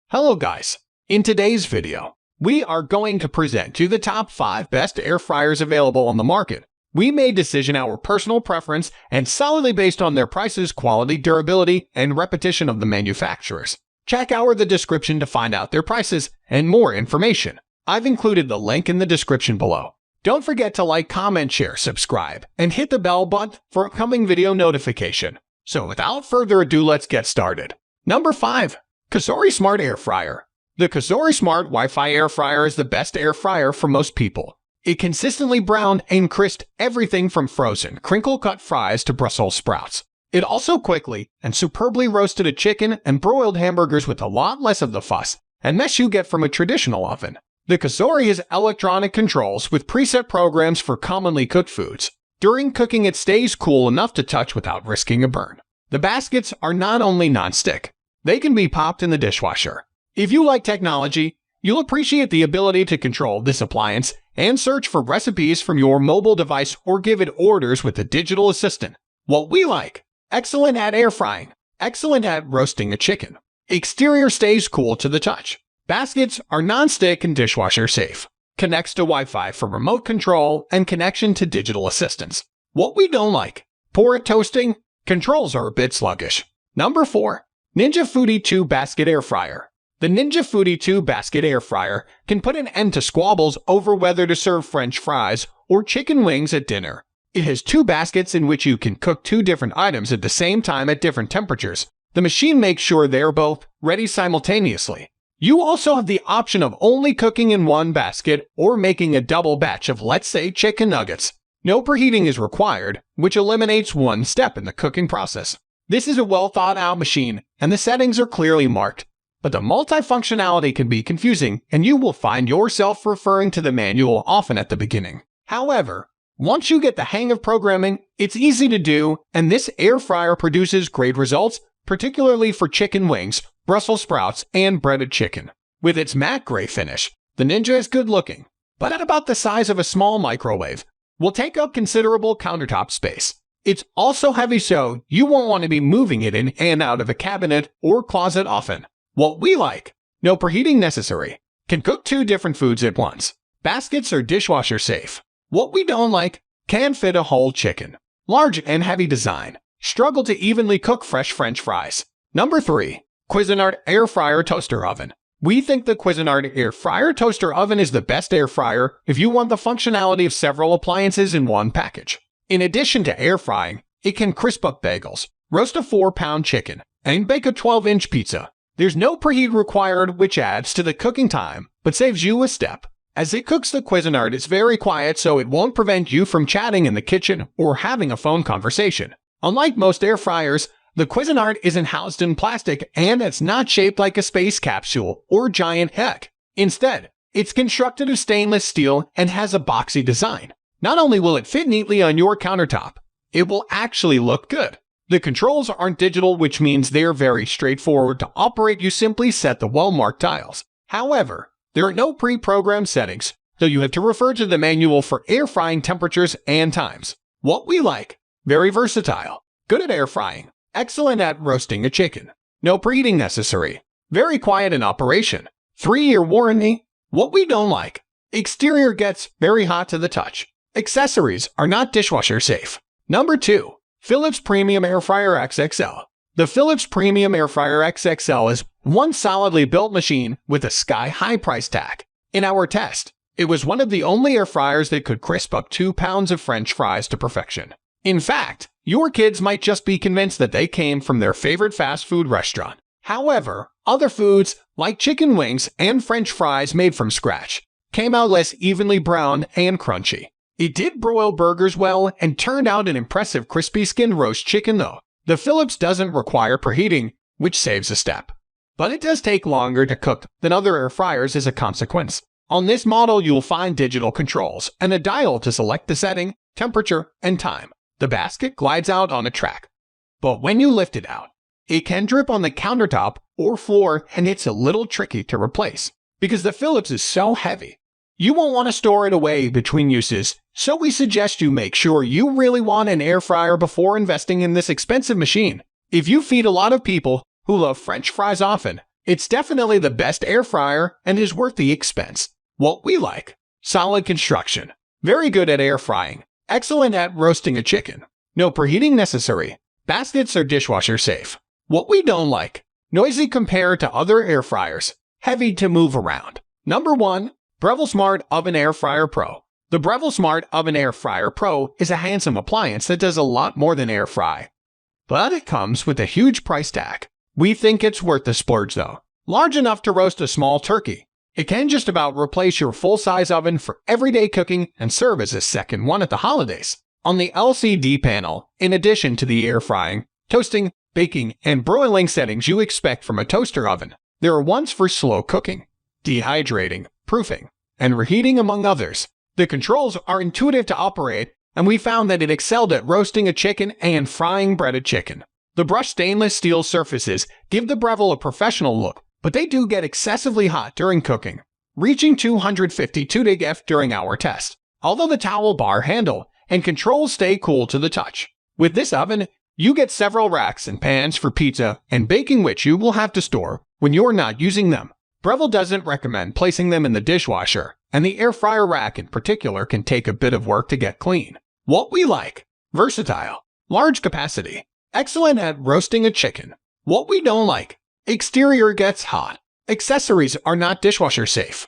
Hello guys, in today's video, we are going to present you the top 5 best air fryers available on the market. We made decision our personal preference and solidly based on their prices, quality, durability, and repetition of the manufacturers. Check the description to find out their prices and more information. I've included the link in the description below. Don't forget to like, comment, share, subscribe, and hit the bell button for upcoming video notification. So without further ado, let's get started. Number 5. COSORI Smart Air Fryer. The COSORI Smart Wi-Fi Air Fryer is the best air fryer for most people. It consistently browned and crisped everything from frozen, crinkle-cut fries to Brussels sprouts. It also quickly and superbly roasted a chicken and broiled hamburgers with a lot less of the fuss and mess you get from a traditional oven. The COSORI has electronic controls with preset programs for commonly cooked foods. During cooking, it stays cool enough to touch without risking a burn. The baskets are not only non-stick, they can be popped in the dishwasher. If you like technology, you'll appreciate the ability to control this appliance and search for recipes from your mobile device or give it orders with a digital assistant. What we like: excellent at air frying, excellent at roasting a chicken. Exterior stays cool to the touch. Baskets are non-stick and dishwasher safe. Connects to Wi-Fi for remote control and connection to digital assistants. What we don't like: poor at toasting, controls are a bit sluggish. Number 4. Ninja Foodi 2 Basket Air Fryer. The Ninja Foodi 2 Basket Air Fryer can put an end to squabbles over whether to serve French fries or chicken wings at dinner. It has 2 baskets in which you can cook 2 different items at the same time at different temperatures. The machine makes sure they're both ready simultaneously. You also have the option of only cooking in one basket or making a double batch of, let's say, chicken nuggets. No preheating is required, which eliminates one step in the cooking process. This is a well-thought-out machine, and the settings are clearly marked. But the multifunctionality can be confusing, and you will find yourself referring to the manual often at the beginning. However, once you get the hang of programming, it's easy to do, and this air fryer produces great results, particularly for chicken wings, Brussels sprouts, and breaded chicken. With its matte gray finish, the Ninja is good-looking, but at about the size of a small microwave, will take up considerable countertop space. It's also heavy, so you won't want to be moving it in and out of a cabinet or closet often. What we like: no preheating necessary. Can cook 2 different foods at once. Baskets are dishwasher safe. What we don't like: can fit a whole chicken. Large and heavy design. Struggle to evenly cook fresh French fries. Number 3. Cuisinart Air Fryer Toaster Oven. We think the Cuisinart Air Fryer Toaster Oven is the best air fryer if you want the functionality of several appliances in one package. In addition to air frying, it can crisp up bagels, roast a 4-pound chicken, and bake a 12-inch pizza. There's no preheat required, which adds to the cooking time, but saves you a step. As it cooks, the Cuisinart is very quiet, so it won't prevent you from chatting in the kitchen or having a phone conversation. Unlike most air fryers, the Cuisinart isn't housed in plastic and it's not shaped like a space capsule or giant egg. Instead, it's constructed of stainless steel and has a boxy design. Not only will it fit neatly on your countertop, it will actually look good. The controls aren't digital, which means they're very straightforward to operate. You simply set the well-marked dials. However, there are no pre-programmed settings, so you have to refer to the manual for air frying temperatures and times. What we like: very versatile, good at air frying, excellent at roasting a chicken, no preheating necessary, very quiet in operation, 3-year warranty. What we don't like: exterior gets very hot to the touch. Accessories are not dishwasher safe. Number 2. Philips Premium Air Fryer XXL. The Philips Premium Air Fryer XXL is one solidly built machine with a sky-high price tag. In our test, it was one of the only air fryers that could crisp up 2 pounds of French fries to perfection. In fact, your kids might just be convinced that they came from their favorite fast food restaurant. However, other foods, like chicken wings and French fries made from scratch, came out less evenly browned and crunchy. It did broil burgers well and turned out an impressive crispy skinned roast chicken though. The Philips doesn't require preheating, which saves a step. But it does take longer to cook than other air fryers as a consequence. On this model, you'll find digital controls and a dial to select the setting, temperature, and time. The basket glides out on a track. But when you lift it out, it can drip on the countertop or floor, and it's a little tricky to replace because the Philips is so heavy. You won't want to store it away between uses, so we suggest you make sure you really want an air fryer before investing in this expensive machine. If you feed a lot of people who love French fries often, It's definitely the best air fryer and is worth the expense. What we like: solid construction, very good at air frying, excellent at roasting a chicken, no preheating necessary, baskets are dishwasher safe. What we don't like: noisy compared to other air fryers, heavy to move around. Number 1. Breville Smart Oven Air Fryer Pro. The Breville Smart Oven Air Fryer Pro is a handsome appliance that does a lot more than air fry. But it comes with a huge price tag. We think it's worth the splurge though. Large enough to roast a small turkey. It can just about replace your full-size oven for everyday cooking and serve as a second one at the holidays. On the LCD panel, in addition to the air frying, toasting, baking, and broiling settings you expect from a toaster oven, there are ones for slow cooking, dehydrating, proofing, and reheating among others. The controls are intuitive to operate, and we found that it excelled at roasting a chicken and frying breaded chicken. The brushed stainless steel surfaces give the Breville a professional look, but they do get excessively hot during cooking, reaching 252 deg F during our test, although the towel bar handle and controls stay cool to the touch. With this oven, you get several racks and pans for pizza and baking which you will have to store when you're not using them. Breville doesn't recommend placing them in the dishwasher, and the air fryer rack in particular can take a bit of work to get clean. What we like: versatile, large capacity, excellent at roasting a chicken. What we don't like: exterior gets hot. Accessories are not dishwasher safe.